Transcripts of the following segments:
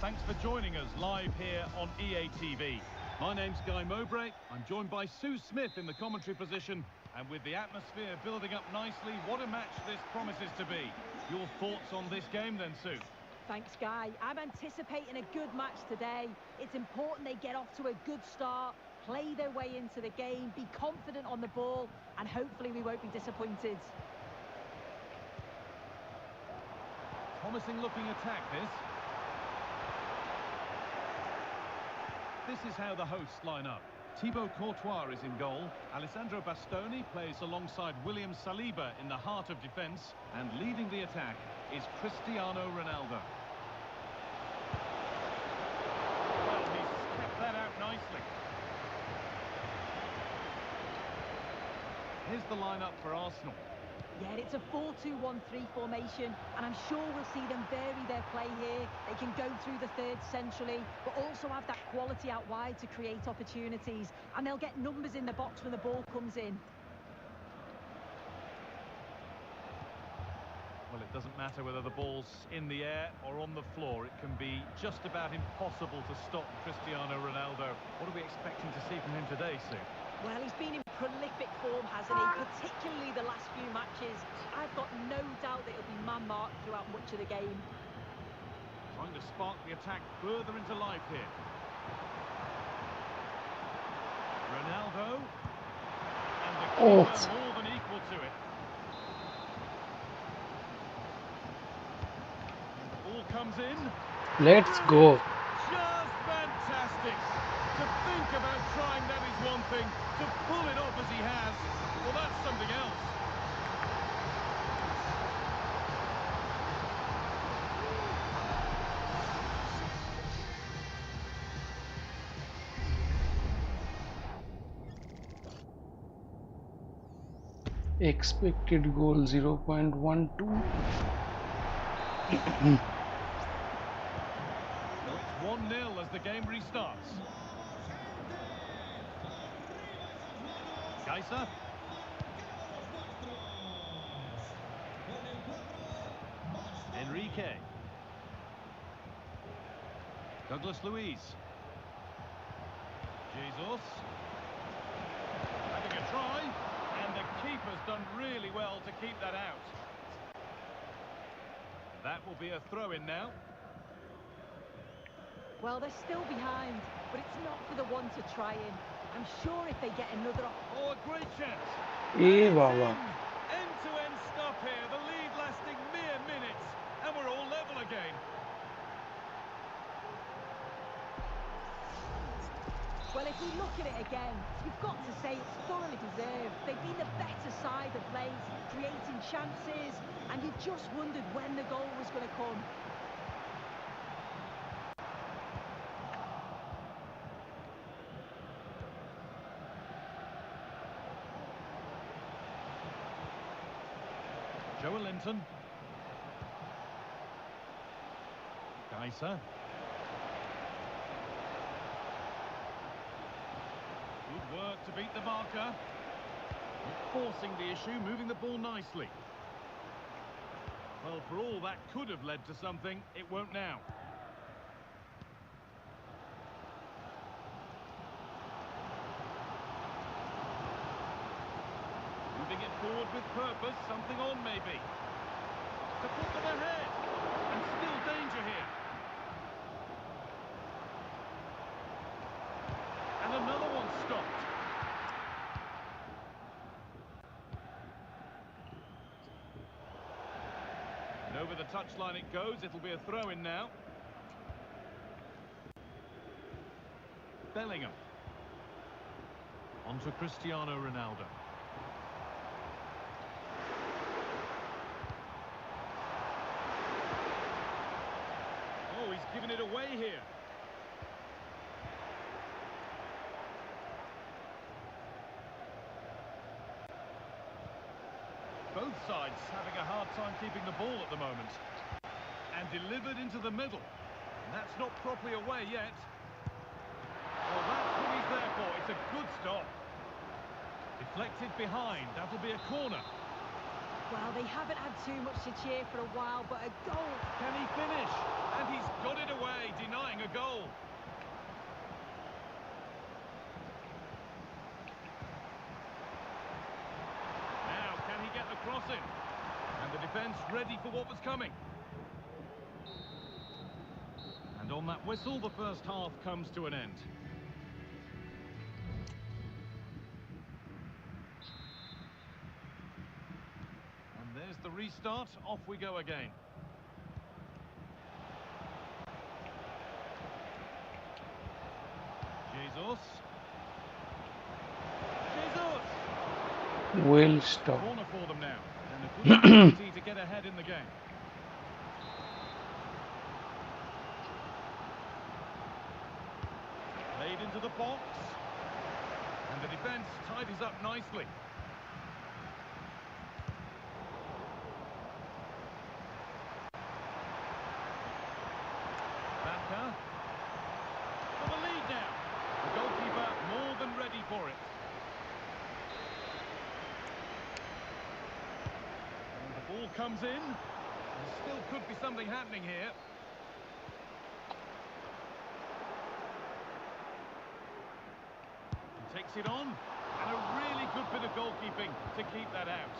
thanks for joining us live here on EA TV. My name's Guy Mowbray. I'm joined by Sue Smith in the commentary position, and with the atmosphere building up nicely, what a match this promises to be. Your thoughts on this game then, Sue? Thanks, Guy. I'm anticipating a good match today. It's important they get off to a good start, play their way into the game, be confident on the ball, and hopefully we won't be disappointed. Promising looking attack, this. This is how the hosts line up. Thibaut Courtois is in goal. Alessandro Bastoni plays alongside William Saliba in the heart of defence. And leading the attack is Cristiano Ronaldo. Well, he's kept that out nicely. Here's the lineup for Arsenal. Yeah, it's a 4-2-1-3 formation, and I'm sure we'll see them vary their play here. They can go through the third centrally, but also have that quality out wide to create opportunities, and they'll get numbers in the box when the ball comes in. Well, it doesn't matter whether the ball's in the air or on the floor. It can be just about impossible to stop Cristiano Ronaldo. What are we expecting to see from him today, Sue? Well, he's been in prolific form, hasn't he? Particularly the last few matches. I've got no doubt that he'll be man-marked throughout much of the game. Trying to spark the attack further into life here. Ronaldo. And the keeper more than equal to it. And the ball comes in. Let's go. Just fantastic. To think about trying that is one thing. To pull it off as he has, well, that's something else. Expected goal 0.12. So it's 1-0 as the game restarts. Kaiser. Enrique. Douglas Luiz. Jesus. Having a try. And the keeper's done really well to keep that out. That will be a throw-in now. Well, they're still behind, but it's not for the one to try in. I'm sure if they get another... Oh, a great chance. Baba. End-to-end stuff here. The lead lasting mere minutes. And we're all level again. Well, if we look at it again, you've got to say it's thoroughly deserved. They've been the better side of play, creating chances, and you just wondered when the goal was going to come. Joelinton. Kaiser. Good work to beat the marker. Forcing the issue, moving the ball nicely. Well, for all that could have led to something, it won't now. Moving it forward with purpose, something on maybe. To put them ahead, and still danger here. And another one stopped. And over the touchline it goes, it'll be a throw-in now. Bellingham. On to Cristiano Ronaldo. Oh, he's given it away here. Both sides having a hard time keeping the ball at the moment. And delivered into the middle. And that's not properly away yet. Well, that's what he's there for. It's a good stop. Deflected behind. That'll be a corner. Well, they haven't had too much to cheer for a while, but a goal. Can he finish? And he's got it away, denying a goal. Now, can he get the cross in? And the defence ready for what was coming. And on that whistle, the first half comes to an end. And there's the restart. Off we go again. Jesus. Jesus! Will stop. Corner for them now. And a good opportunity to get ahead in the game. Played into the box. And the defence tidies up nicely. Backer. For the lead now. The goalkeeper more than ready for it. And the ball comes in. There still could be something happening here. Takes it on, and a really good bit of goalkeeping to keep that out.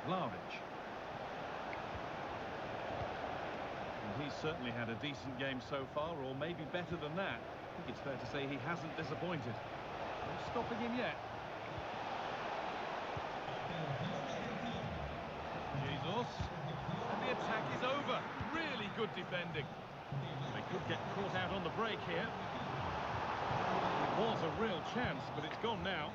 Vlahovic. And he's certainly had a decent game so far, or maybe better than that. I think it's fair to say he hasn't disappointed. No stopping him yet. Jesus. And the attack is over. Really good defending. They could get caught out on the break here. It was a real chance, but it's gone now.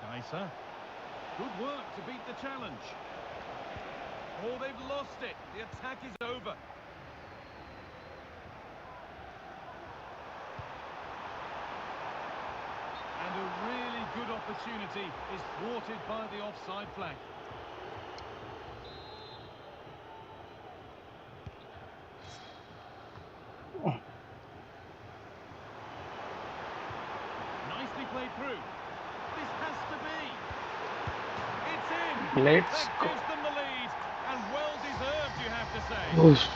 Nassr. Good work to beat the challenge. Oh, they've lost it. The attack is over. And a really good opportunity is thwarted by the offside flag. Nicely played through. This has to be. It's in. Let's That go. gives them the lead, and well deserved, you have to say. Whoosh.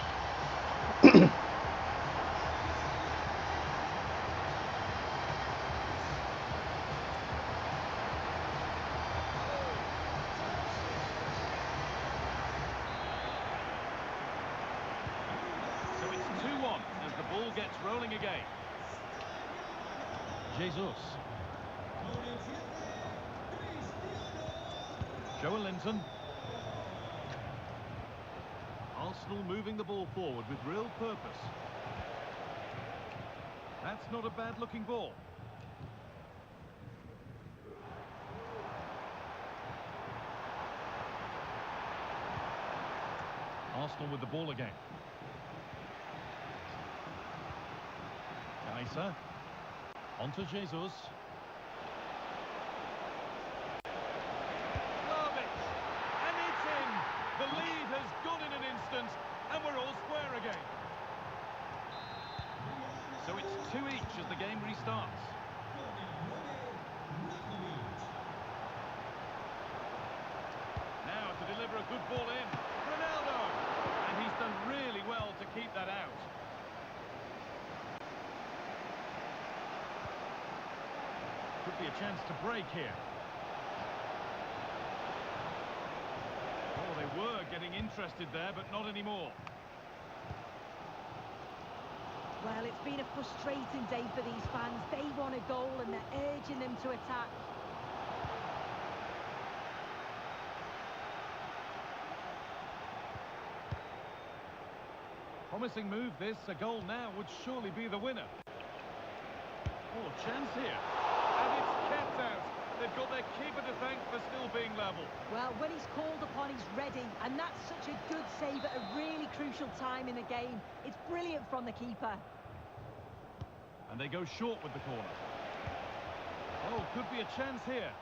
So it's 2-1 as the ball gets rolling again. Jesus. Joe Linton. Arsenal moving the ball forward with real purpose. That's not a bad-looking ball. Arsenal with the ball again. Nassr. On to Jesus. The lead has gone in an instant, and we're all square again. So it's 2 each as the game restarts. Now to deliver a good ball in. Ronaldo! And he's done really well to keep that out. Could be a chance to break here. Oh, they were getting interested there, but not anymore. Well, it's been a frustrating day for these fans. They want a goal and they're urging them to attack. Promising move this. A goal now would surely be the winner. Oh, chance here. And it's kept out. they've got their keeper to thank for still being level. Well, when he's called upon, he's ready, and that's such a good save at a really crucial time in the game. It's brilliant from the keeper. And they go short with the corner. Oh, could be a chance here.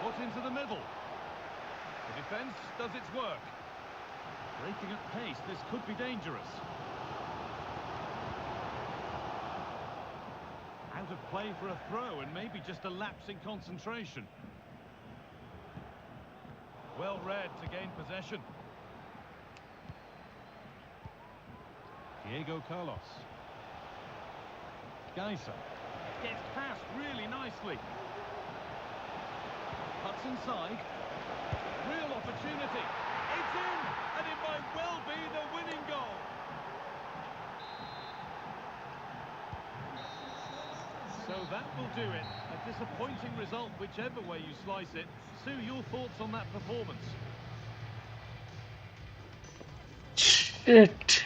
Put into the middle. The defence does its work. Breaking at pace, this could be dangerous. Out of play for a throw, and maybe just a lapse in concentration. Well read to gain possession. Diego Carlos. Geyser gets past really nicely. Cuts inside. Real opportunity. It's in, and it might well be the winning goal. So that will do it. A disappointing result, whichever way you slice it. Sue, your thoughts on that performance? Shit.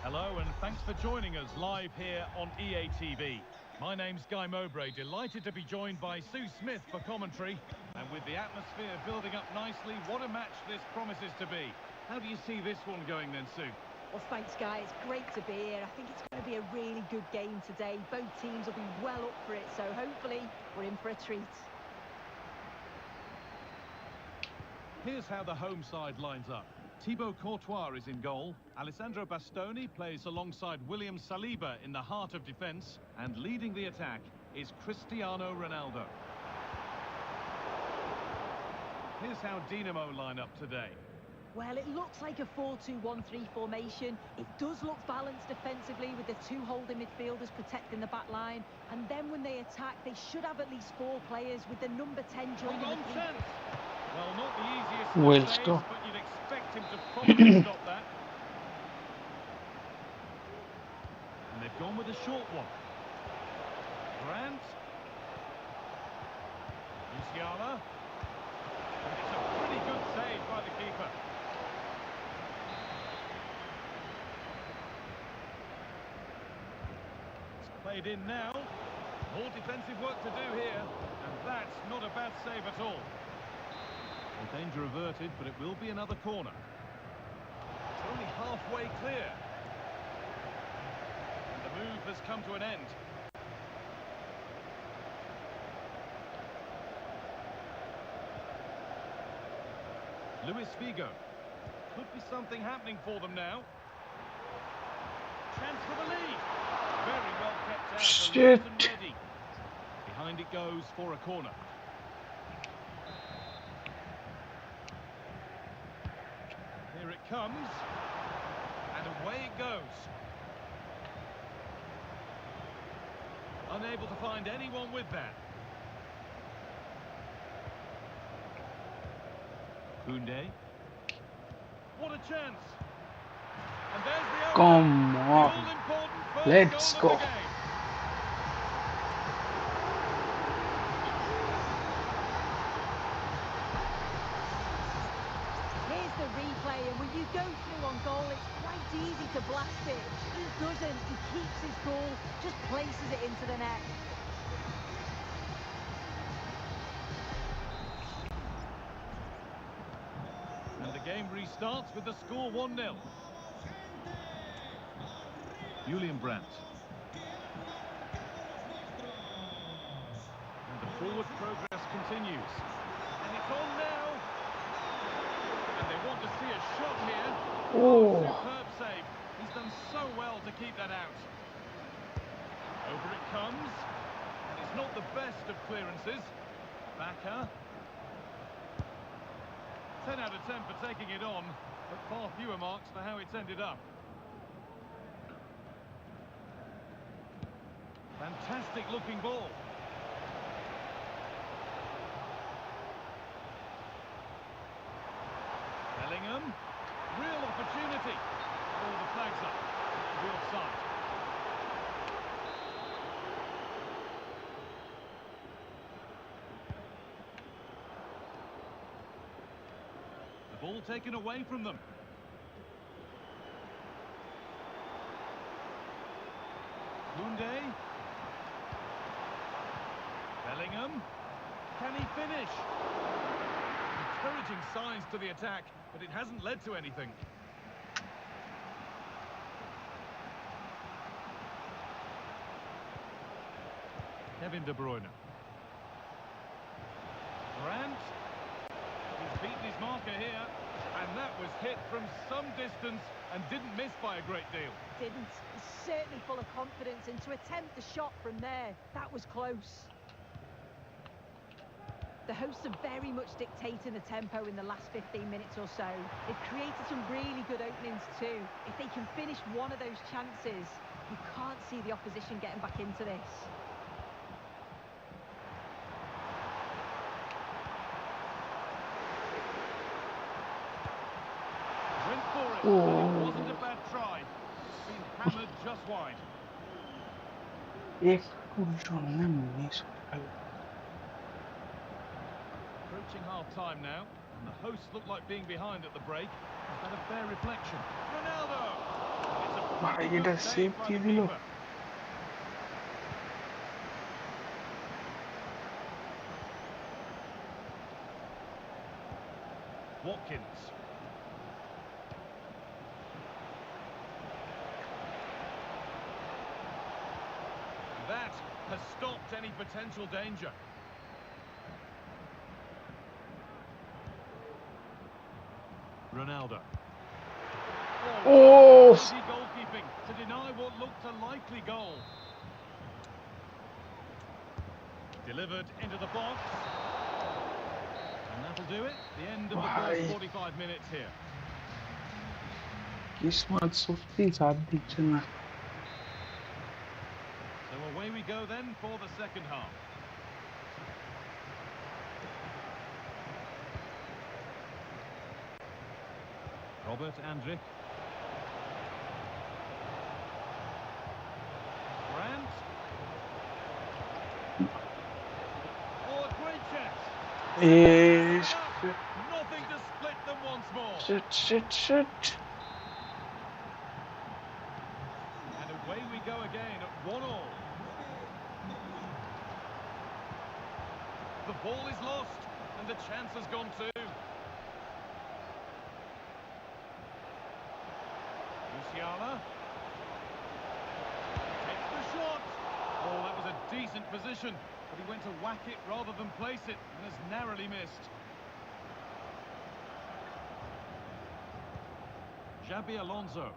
Hello and thanks for joining us live here on EA TV. My name's Guy Mowbray, delighted to be joined by Sue Smith for commentary. And with the atmosphere building up nicely, what a match this promises to be. How do you see this one going then, Sue? Well, thanks, Guy. It's great to be here. I think it's going to be a really good game today. Both teams will be well up for it, so hopefully we're in for a treat. Here's how the home side lines up. Thibaut Courtois is in goal. Alessandro Bastoni plays alongside William Saliba in the heart of defence. And leading the attack is Cristiano Ronaldo. Here's how Dinamo line up today. Well, it looks like a 4-2-1-3 formation. It does look balanced defensively with the two holding midfielders protecting the back line. And then when they attack, they should have at least 4 players with the number 10 joining the team. Well, not the easiest Well, saves, stop. but you'd expect him to probably stop that. And they've gone with a short one. Grant. Musiala. And it's a pretty good save by the keeper. It's played in now. More defensive work to do here. And that's not a bad save at all. The danger averted, but it will be another corner. It's only halfway clear. And the move has come to an end. Luis Figo. Could be something happening for them now. Chance for the lead. Very well kept out. Shit. And ready. Behind it goes for a corner. Here it comes, and away it goes. Unable to find anyone with that. Koundé. What a chance! And there's the opener. Come The on. all-important first Let's goal go. of the game. Here's the replay, and when you go through on goal, it's quite easy to blast it. He doesn't. He keeps his cool, just places it into the net. And the game restarts with the score 1-0. Julian Brandt. And the forward progress continues. And it's on now. And they want to see a shot here. Oh. Superb save. He's done so well to keep that out. Over it comes. And it's not the best of clearances. Backer. 10 out of 10 for taking it on, but far fewer marks for how it's ended up. Fantastic looking ball. Bellingham. Real opportunity. Oh, the flag's up. The offside. The ball taken away from them. Koundé. Bellingham. Can he finish? Encouraging signs to the attack, but it hasn't led to anything. Kevin De Bruyne. Brandt. He's beaten his marker here, and that was hit from some distance and didn't miss by a great deal. Didn't. He's certainly full of confidence, and to attempt the shot from there, that was close. The hosts are very much dictating the tempo in the last 15 minutes or so. They've created some really good openings too. If they can finish one of those chances, you can't see the opposition getting back into this. Went for it. It wasn't a bad try. It's been hammered just wide. Approaching half-time now, and the hosts look like being behind at the break. Is that a fair reflection? Ronaldo! It's a pretty good save by the keeper. Watkins. That has stopped any potential danger. Ronaldo. Oh! Easy goalkeeping to deny what looked a likely goal. Delivered into the box. And that'll do it. The end of the first 45 minutes here. So away we go then for the second half. Robert Andrich. Brandt. Oh, a great chance. Nothing to split them once more. Shit. And away we go again at 1-1. The ball is lost, and the chance has gone too. Musiala. Takes the shot. Oh, that was a decent position, but he went to whack it rather than place it, and has narrowly missed. Xabi Alonso.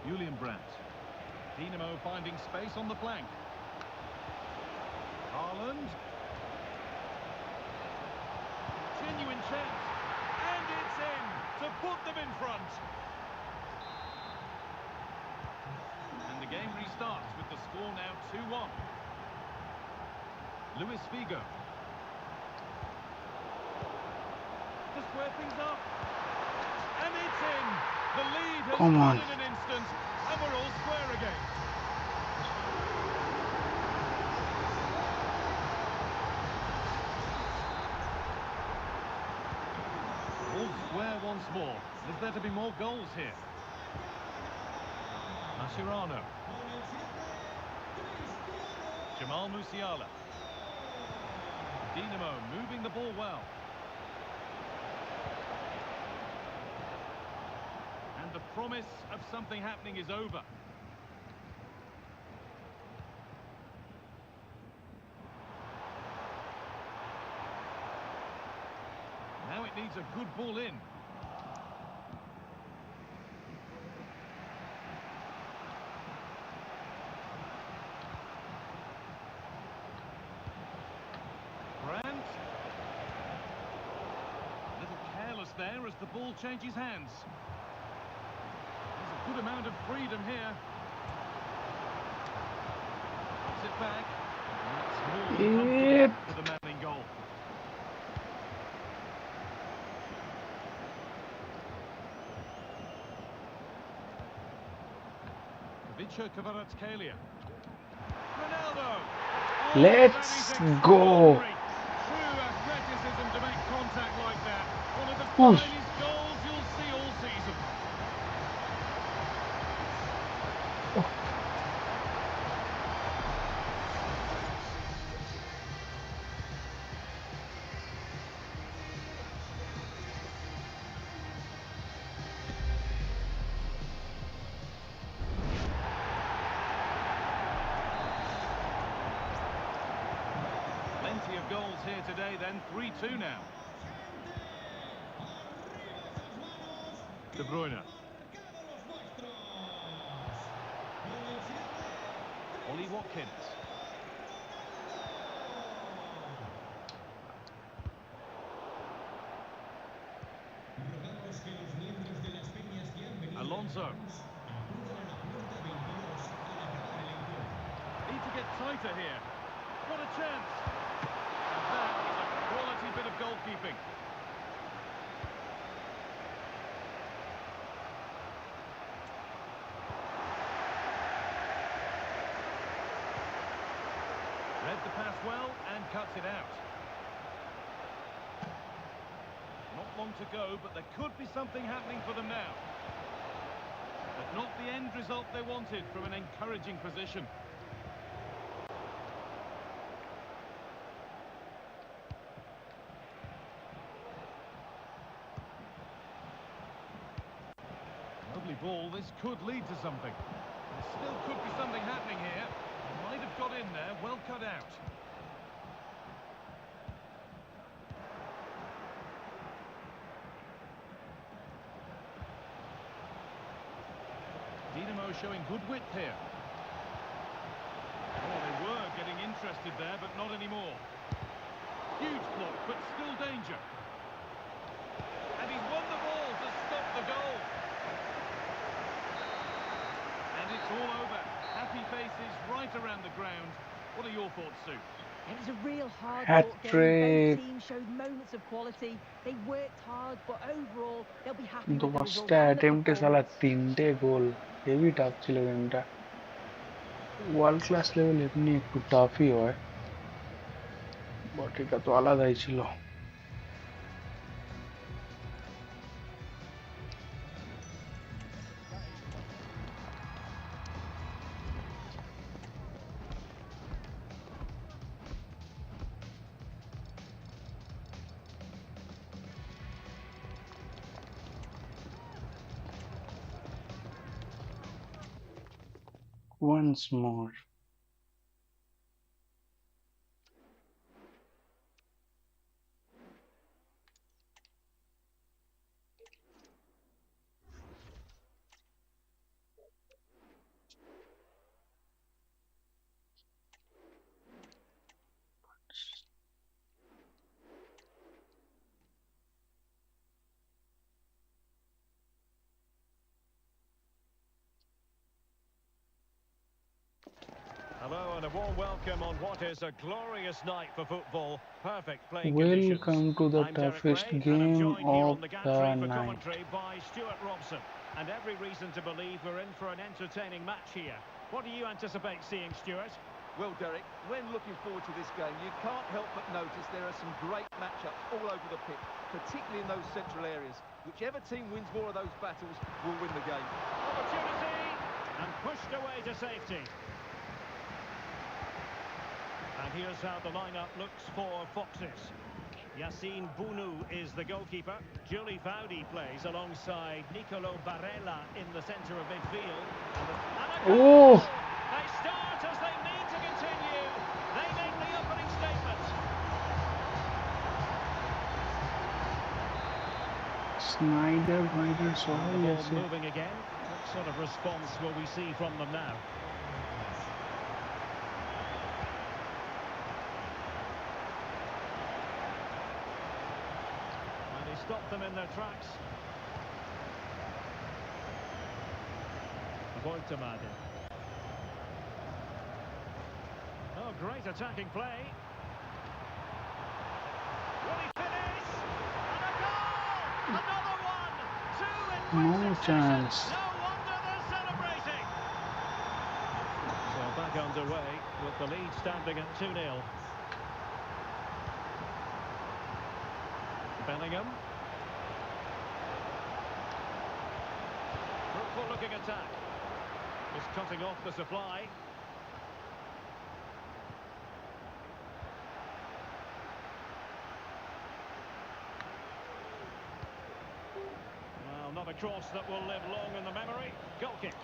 Julian Brandt. Dinamo finding space on the flank. Haaland. Genuine chance. And it's in to put them in front. And the game restarts with the score now 2-1. Luis Figo. To square things up. And it's in. The lead has Come on. gone in an instant, and we're all square again. All square once more. Is there to be more goals here? Mascherano. Jamal Musiala. Dinamo moving the ball well. And the promise of something happening is over. Now it needs a good ball in. Grant. A little careless there as the ball changes hands. There's a good amount of freedom here. Puts it back. That's more than comfortable for the man in goal. Kvaratskhelia. Ronaldo. Oh, Let's go. True athleticism to make contact like that. One of the Oof. finest goals you'll see all season. Plenty of goals here today then, 3-2 now. De Bruyne. Ollie Watkins. Alonso. Need to get tighter here. What a chance. And that is a quality bit of goalkeeping. Read the pass well and cuts it out. Not long to go, but there could be something happening for them now. But not the end result they wanted from an encouraging position. Lovely ball, this could lead to something. There still could be something happening here. Might have got in there, well cut out. Dinamo showing good width here. Oh, they were getting interested there, but not anymore. Huge block, but still danger. And he's won the ball to stop the goal. And it's all over. Happy faces right around the ground. What are your thoughts, Sue? It was a real hard Hat-trick. Both teams showed moments of quality. They worked hard, but overall they'll be happy with the result. দশটা অ্যাটেম্পটে সালা তিনটে গোল heavy tough ছিল গেমটা world class level এমনি একটু টাফই হয় but এটা তো আলাদাই ছিল once more. Hello and a warm welcome on what is a glorious night for football. Perfect playing conditions. Welcome to the I'm Derek toughest Ray, and I'm game joined here of on the the gantry for night. commentary by Stuart Robson. And every reason to believe we're in for an entertaining match here. What do you anticipate seeing, Stuart? Well, Derek, when looking forward to this game, you can't help but notice there are some great matchups all over the pitch, particularly in those central areas. Whichever team wins more of those battles will win the game. Opportunity! And pushed away to safety. And here's how the lineup looks for Foxes. Yassine Bounou is the goalkeeper. Julie Vaudi plays alongside Nicolo Barella in the centre of midfield. And Oh! They start as they mean to continue. They make the opening statement. Snyder Ryder so The है ball ऐसे moving again. What sort of response will we see from them now? And he stopped them in their tracks. Point to Madrid. Oh, great attacking play. Will he finish? And a goal! Another one! Two in quick No succession. chance. No wonder they're celebrating. So back underway with the lead standing at 2-0. Bellingham. Fruitful looking attack. Just cutting off the supply. Well, not a cross that will live long in the memory. Goal kick.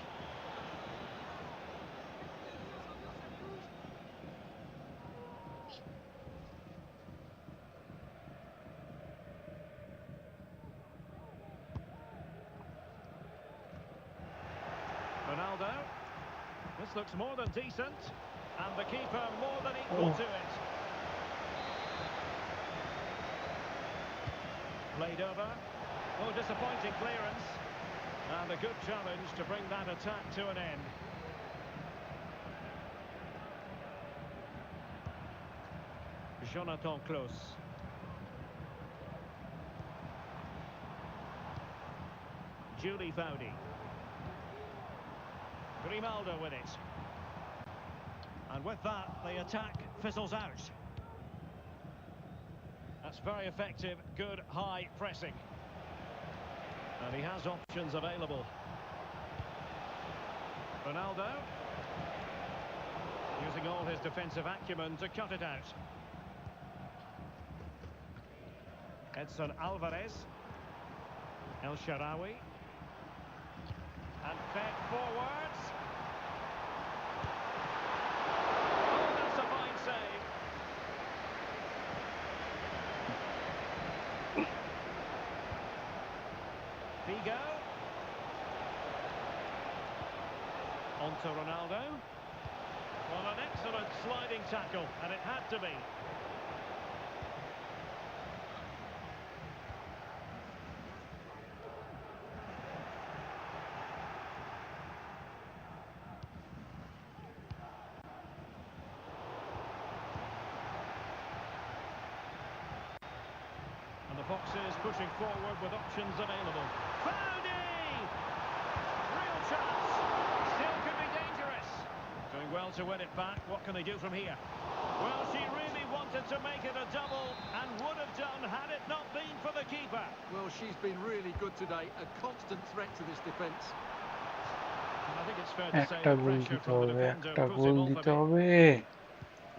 Ronaldo. This looks more than decent. And the keeper more than equal to it. Played over. Oh, disappointing clearance. And a good challenge to bring that attack to an end. Jonathan Klaus. Julie Foudy. Grimaldo with it. And with that, the attack fizzles out. That's very effective, good high pressing. And he has options available. Ronaldo. Using all his defensive acumen to cut it out. Edson Alvarez. El Shaarawy. And fed forwards. Oh, that's a fine save. Figo. On to Ronaldo. Well, an excellent sliding tackle, and it had to be. And the Foxes pushing forward with options available. Foudy! Real chance. Still could be dangerous. Doing well to win it back. What can they do from here? Well, she really wanted to make it a double and would have done had it not been for the keeper. Well, she's been really good today. A constant threat to this defence. And I think it's fair to say একটা the goal pressure দিতে from the হবে defender একটা put goal him off a দিতে bit. হবে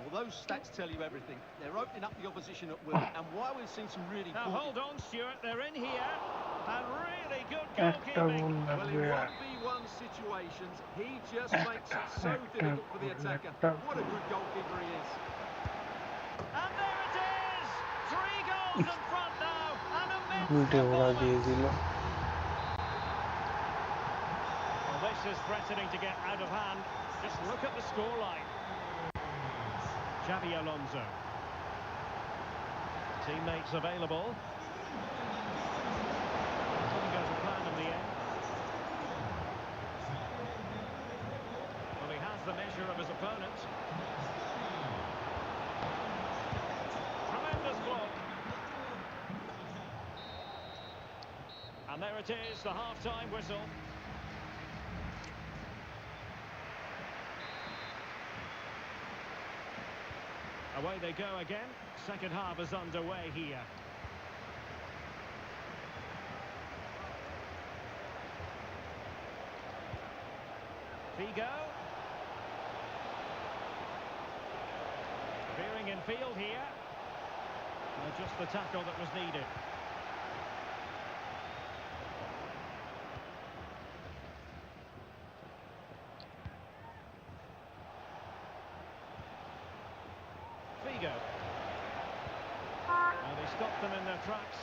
Well, those stats tell you everything. They're opening up the opposition at will, and why we've seen some really Now poor... hold on, Stuart, they're in here. And really good একটা goalkeeping. গোল Well, লাগবে in R 1v1 situations, he just makes it so একটা difficult for the goal attacker. একটা What a good goalkeeper he is. And there it is! 3 goals in front now. An immense উল্টে ওরা দিয়ে performance. দিল Well, this is threatening to get out of hand. Just look at the scoreline. Xabi Alonso. Teammates available. Didn't go to plan in the end. Well, he has the measure of his opponent. Tremendous block. And there it is, the half-time whistle. Away they go again. Second half is underway here. Figo. Veering in field here. Just the tackle that was needed. Figo. And they stopped them in their tracks.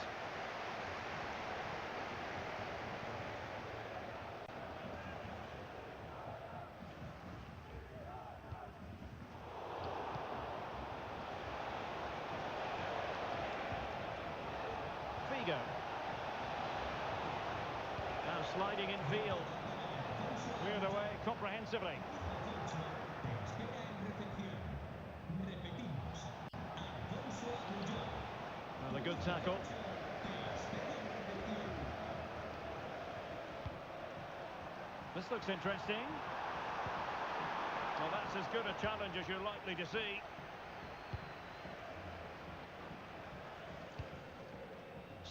sliding in field. Cleared away comprehensively. Well, a good tackle. This looks interesting. Well, that's as good a challenge as you're likely to see.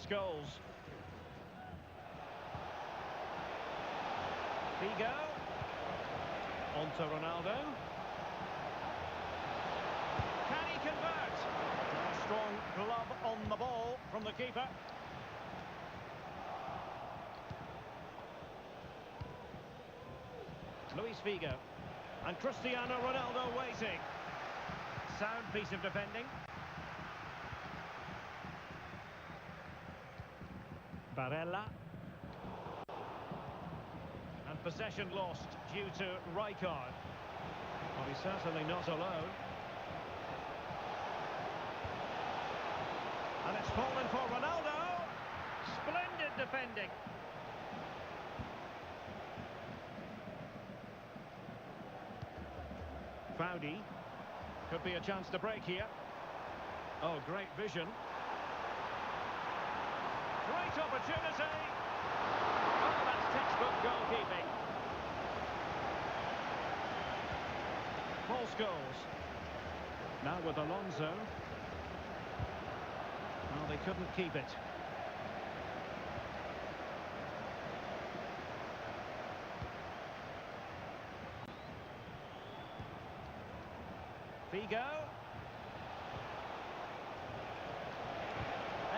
Scholes. Figo. On to Ronaldo. Can he convert? A strong glove on the ball from the keeper. Luis Figo. And Cristiano Ronaldo waiting. Sound piece of defending. Barella. And possession lost due to Rijkaard. Well, he's certainly not alone. And it's fallen for Ronaldo. Splendid defending. Foudy. Could be a chance to break here. Oh, great vision. Great opportunity. Oh, that's textbook goalkeeping. Paul Scholes. Now with Alonso. Well, they couldn't keep it. Figo.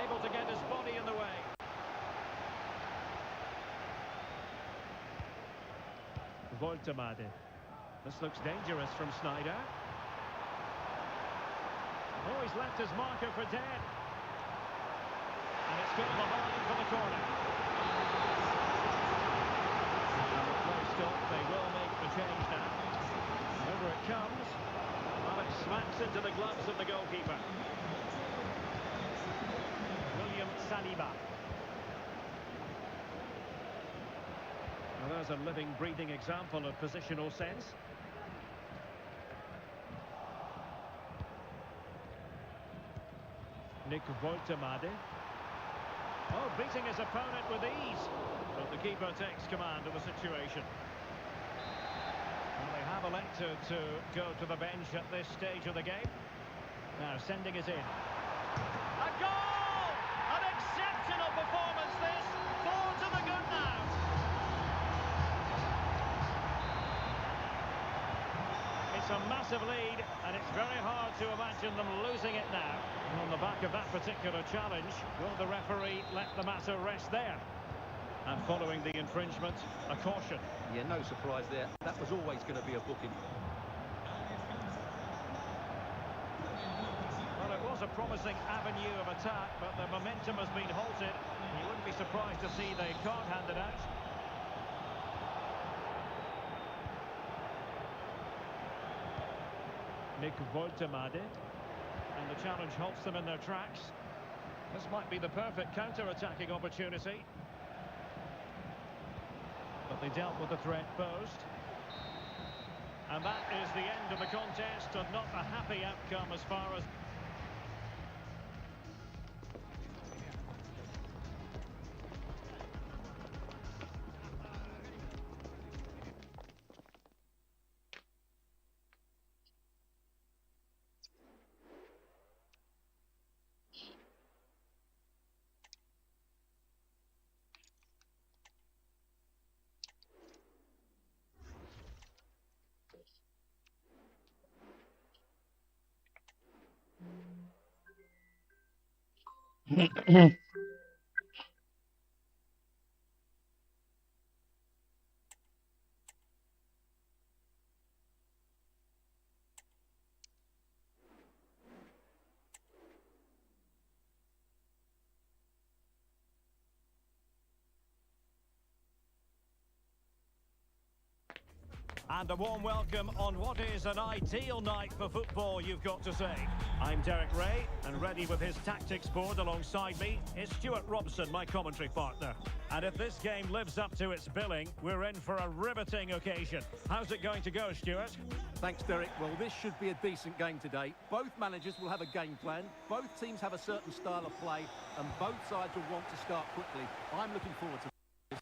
Able to get his body in the way. Voltemade. This looks dangerous from Sneijder. Oh, he's left his marker for dead. And it's gone behind for the corner. And the play stopped. They will make the change now. Over it comes. Well, it smacks into the gloves of the goalkeeper. William Saliba. Well, there's a living, breathing example of positional sense. Nick Voltemade. Oh, beating his opponent with ease. But the keeper takes command of the situation. And they have elected to go to the bench at this stage of the game. Now sending it in. A goal! An exceptional performance this. 4 to the good now. It's a massive lead, and it's very hard to imagine them losing it now. And on the back of that particular challenge, will the referee let the matter rest there? And following the infringement, a caution. Yeah, no surprise there. That was always going to be a booking. Well, it was a promising avenue of attack, but the momentum has been halted. You wouldn't be surprised to see they can't hand it out. Nick Voltemade. And the challenge halts them in their tracks. This might be the perfect counter-attacking opportunity. But they dealt with the threat posed. And that is the end of the contest, and not a happy outcome as far as... And a warm welcome on what is an ideal night for football, you've got to say. I'm Derek Ray, and ready with his tactics board alongside me is Stuart Robson, my commentary partner. And if this game lives up to its billing, we're in for a riveting occasion. How's it going to go, Stuart? Thanks, Derek. Well, this should be a decent game today. Both managers will have a game plan. Both teams have a certain style of play, and both sides will want to start quickly. I'm looking forward to this.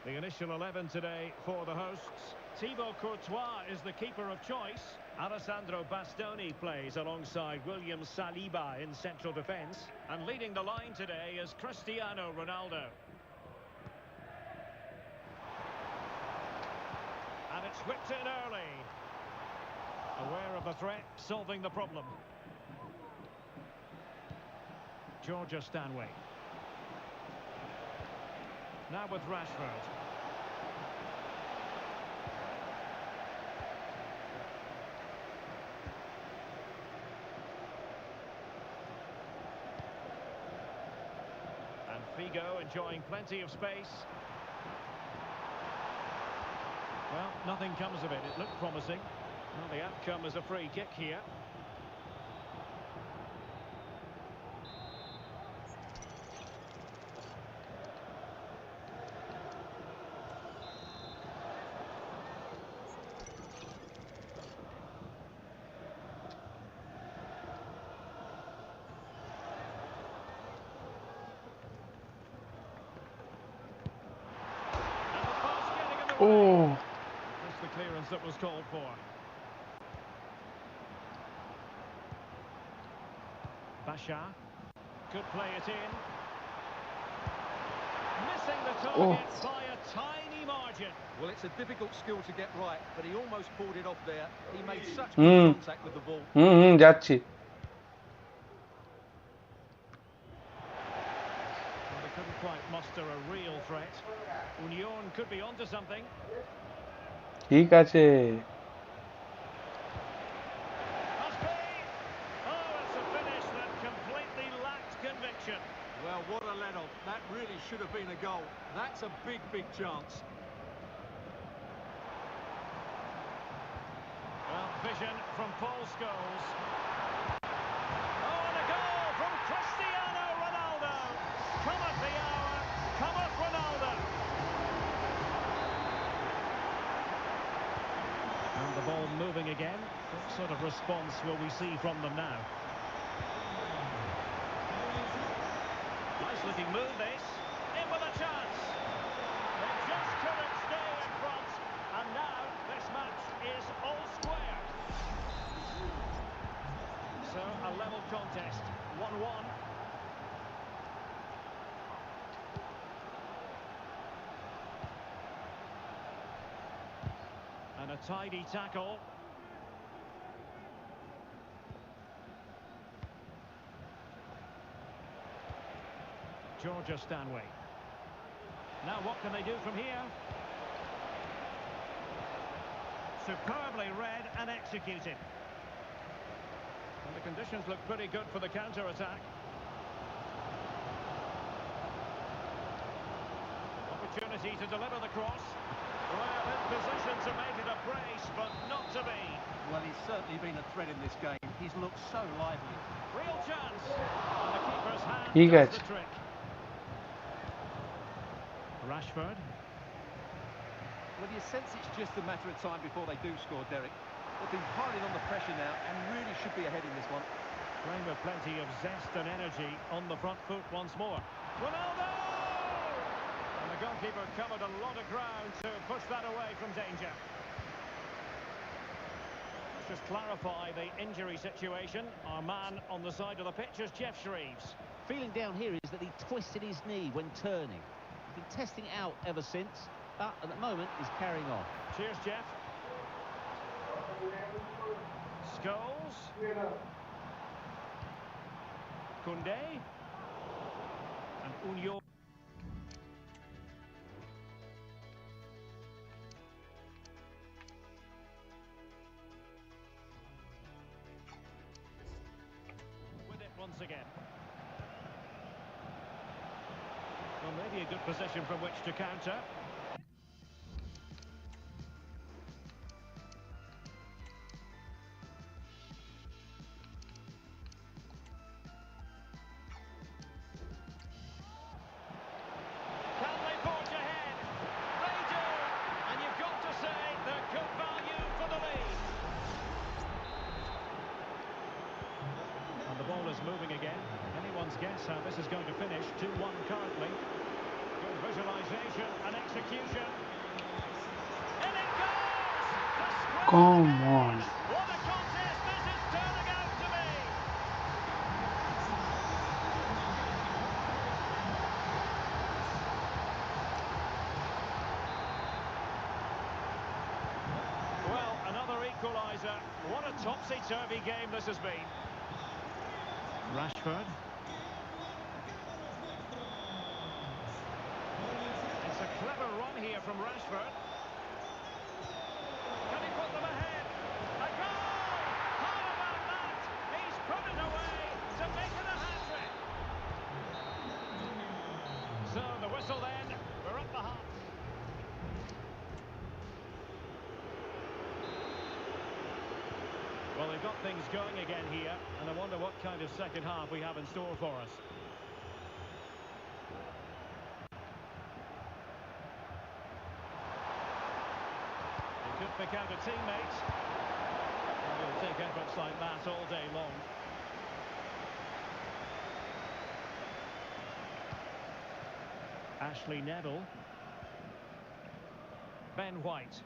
The initial 11 today for the hosts. Thibaut Courtois is the keeper of choice. Alessandro Bastoni plays alongside William Saliba in central defence. And leading the line today is Cristiano Ronaldo. And it's whipped in early. Aware of the threat, solving the problem. Georgia Stanway. Now with Rashford. Figo enjoying plenty of space. Well, nothing comes of it. It looked promising. Well, the outcome is a free kick here. Oh, That's the clearance that was called for. Bashar could play it in. Missing the target by a tiny margin. Well, it's a difficult skill to get right, but he almost pulled it off there. He made such good contact with the ball. যাচ্ছি Well, they couldn't quite muster a real threat. Union could be onto something. ঠিক আছে Must be. Oh, it's a finish that completely lacked conviction. Well, what a let-off. That really should have been a goal. That's a big, big chance. Well, vision from Paul Scholes. Oh, and a goal from Cristiano Ronaldo. Cometh the hour, cometh Ronaldo. And the ball moving again. What sort of response will we see from them now? Nice looking move this. In with a chance. They just couldn't stay in front. And now this match is all square. So a level contest. 1-1. And a tidy tackle. Georgia Stanway. Now what can they do from here? Superbly read and executed. And the conditions look pretty good for the counter-attack. Opportunity to deliver the cross. Well, in position to make it a brace, but not to be. Well, he's certainly been a threat in this game. He's looked so lively. Real chance. And the keeper's hand He does gets. the trick. Rashford. Well, you sense it's just a matter of time before they do score, Derek. They've been piling on the pressure now and really should be ahead in this one. Playing with plenty of zest and energy on the front foot once more. Ronaldo! And the goalkeeper covered a lot of ground to push that away from danger. Let's just clarify the injury situation. Our man on the side of the pitch is Jeff Shreves. Feeling down here is that he twisted his knee when turning. He's been testing it out ever since, but at the moment he's carrying on. Cheers, Jeff. Scholes. Koundé. And Union. With it once again. Well, maybe a good position from which to counter. That's how this is going to finish. 2-1 currently. Good visualisation and execution. In it goes! The square Come again! on. What a contest this is turning out to be! Well, another equaliser. What a topsy-turvy game this has been. Rashford. It's a clever run here from Rashford. Can he put them ahead? A goal! How about that? He's put it away to make it a hat-trick. So the whistle then. We're up the half. Well, they've got things going again here, and I wonder what kind of second half we have in store for us. He could pick out a teammate. And he'll take efforts like that all day long. Ashley Neville. Ben White.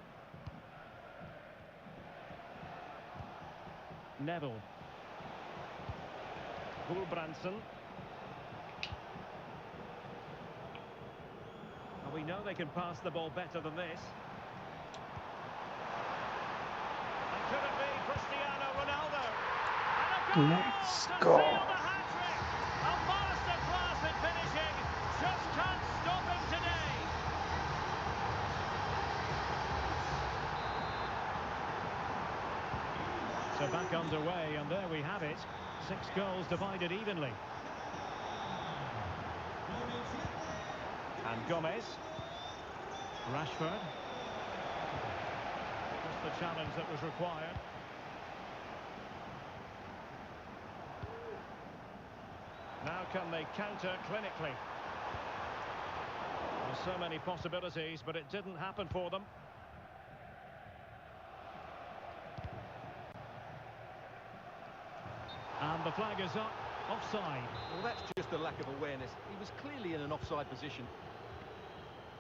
Neville. Gulbrandsen. And we know they can pass the ball better than this. And could it be Cristiano Ronaldo? And a goal Let's to go. seal the hat-trick! A masterclass in finishing. Just can't stop him today. So back underway, and there we have it. 6 goals divided evenly. And Gomez. Rashford. Just the challenge that was required. Now can they counter clinically? There's so many possibilities, but it didn't happen for them. And the flag is up. Offside. Well, that's just a lack of awareness. He was clearly in an offside position.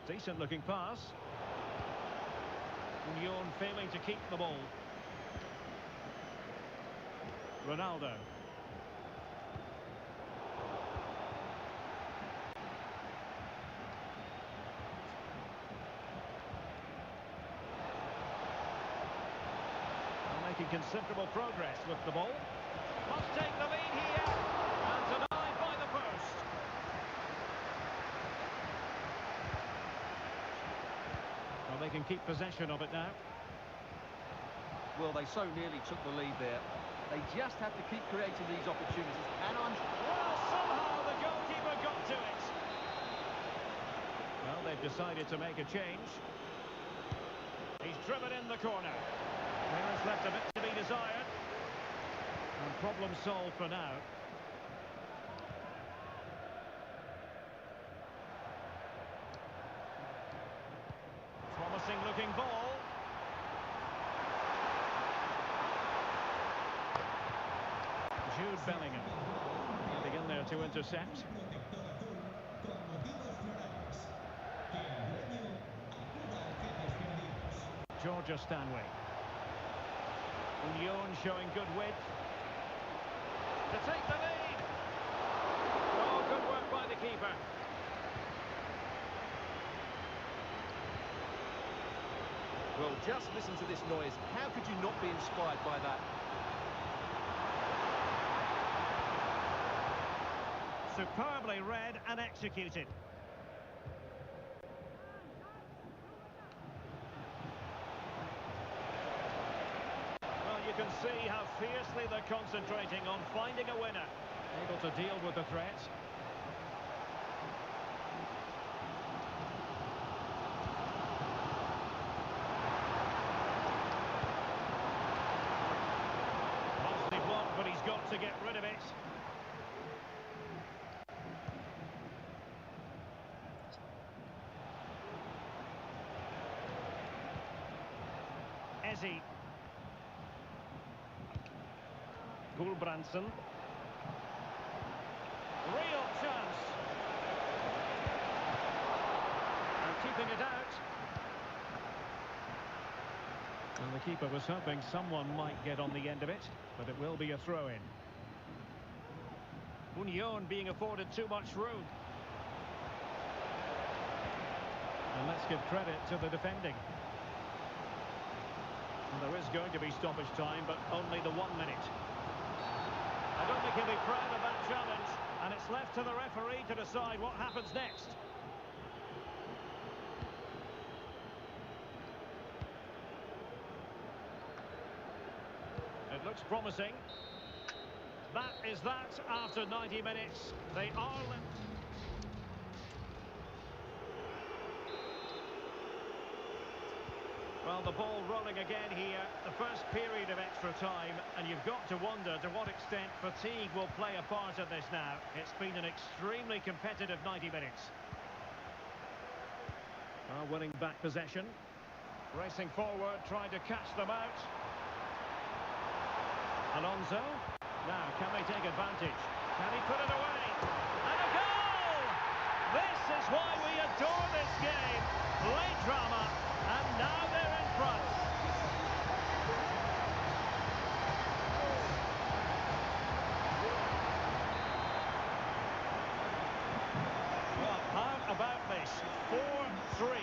Decent looking pass. Union failing to keep the ball. Ronaldo. They're making considerable progress with the ball. Must take the lead here. And denied by the post. Well, they can keep possession of it now. Well, they so nearly took the lead there. They just have to keep creating these opportunities. And Well, somehow the goalkeeper got to it. Well, they've decided to make a change. He's driven in the corner. There is left a bit to be desired. And problem solved for now. Promising looking ball. Jude Bellingham. Getting in there to intercept. Georgia Stanway. Union showing good width. To take the lead. Oh, good work by the keeper. well, just listen to this noise. How could you not be inspired by that? Superbly read and executed. Well, you can see how fiercely they're concentrating on finding a winner. Able to deal with the threat. Nicely blocked, but he's got to get rid of it. Ezzy. Gulbrandsen. Real keeping it out. And the keeper was hoping someone might get on the end of it, but it will be a throw-in. Union being afforded too much room. And let's give credit to the defending. And there is going to be stoppage time, but only the 1 minute. I don't think he'll be proud of that challenge, and it's left to the referee to decide what happens next. It looks promising. That is that after 90 minutes. They are... Well, the ball rolling again here. The first period of extra time, and you've got to wonder to what extent fatigue will play a part in this now. It's been an extremely competitive 90 minutes. Winning back possession. Racing forward, trying to catch them out. Alonso. Now, can they take advantage? Can he put it away? And a goal! This is why we adore this game. Late drama, and now they're in front. Well, how about this? 4-3.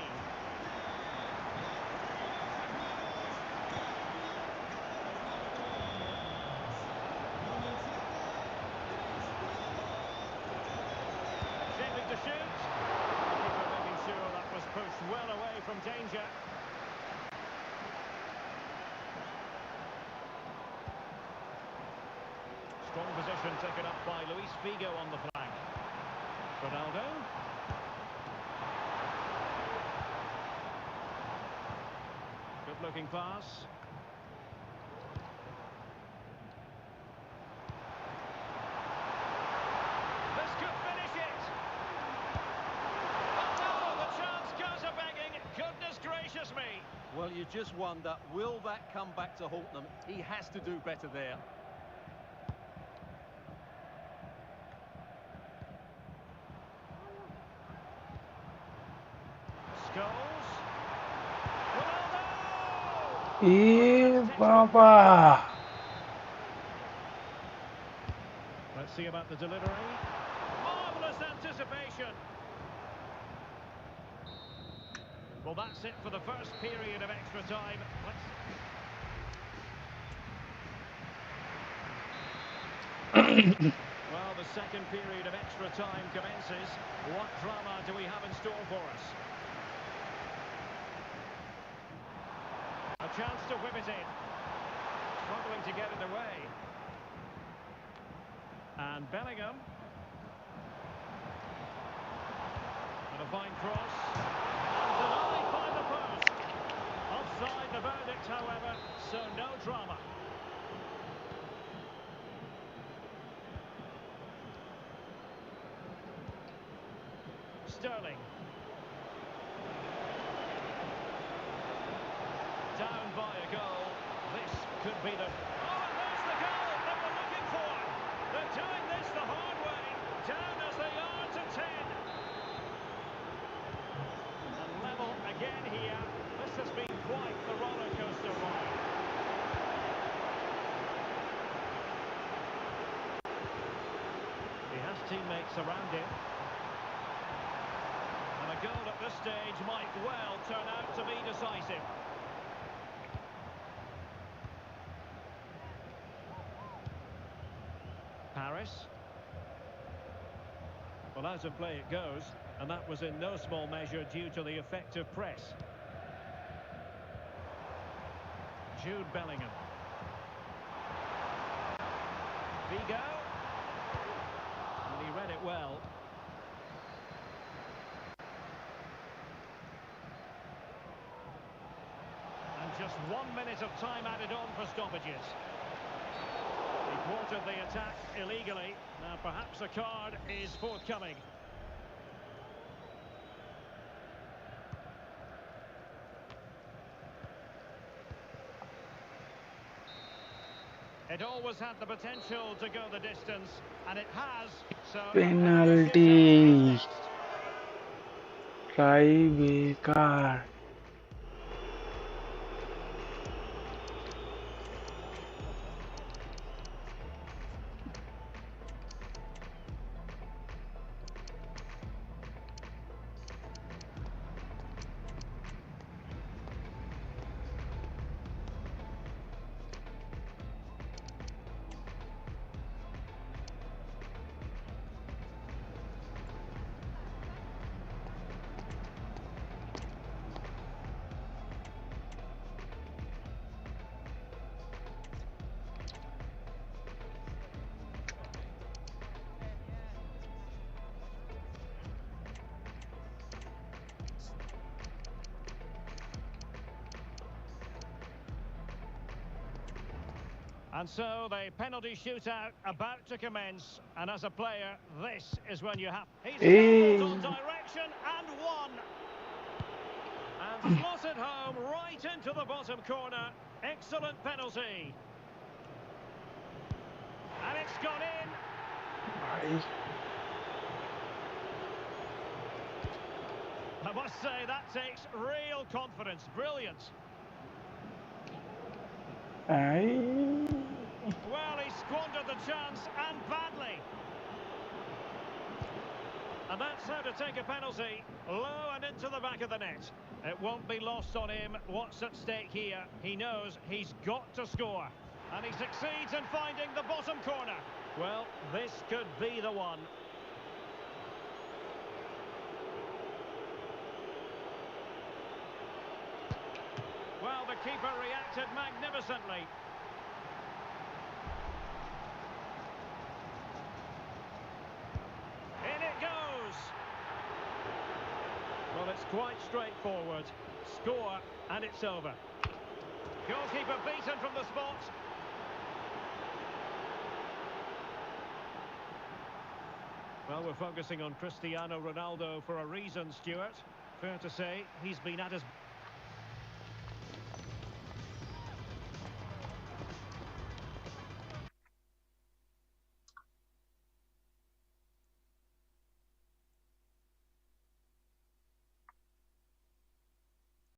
Shaping to shoot. Keeper making sure that was pushed well away from danger. Strong position taken up by Luis Figo on the flank. Ronaldo. Good looking pass. This could finish it. Oh no, the chance goes a-begging. Goodness gracious me. Well, you just wonder, will that come back to haunt them? He has to do better there. Scholes. Ronaldo! Baba! Let's see about the delivery. Marvellous anticipation. Well, that's it for the first period of extra time. Well, the second period of extra time commences. What drama do we have in store for us? A chance to whip it in. Struggling to get it away. And Bellingham. And a fine cross. And denied by the post. Offside the verdict, however, so no drama. Sterling. Down by a goal. This could be the... Oh, and there's the goal that we're looking for. They're doing this the hard way. Down as they are to 10. And level again here. This has been quite the roller coaster ride. He has teammates around him. And a goal at this stage might well turn out to be decisive. Paris. Well, out of play it goes, and that was in no small measure due to the effective press. Jude Bellingham. Figo. And he read it well. And just 1 minute of time added on for stoppages. He thwarted the attack illegally. Now perhaps a card is forthcoming. It always had the potential to go the distance, and it has. So Penalty. Try बेकार And so the penalty shootout about to commence, and as a player, this is when you have. He's called on direction and won. And slotted home right into the bottom corner. Excellent penalty. And it's gone in. I must say, that takes real confidence. Brilliant. Well, he squandered the chance, and badly. And that's how to take a penalty, low and into the back of the net. It won't be lost on him what's at stake here. He knows he's got to score. And he succeeds in finding the bottom corner. Well, this could be the one. Well, the keeper reacted magnificently. In it goes. Well, it's quite straightforward. Score, and it's over. Goalkeeper beaten from the spot. Well, we're focusing on Cristiano Ronaldo for a reason, Stuart. Fair to say, he's been at his...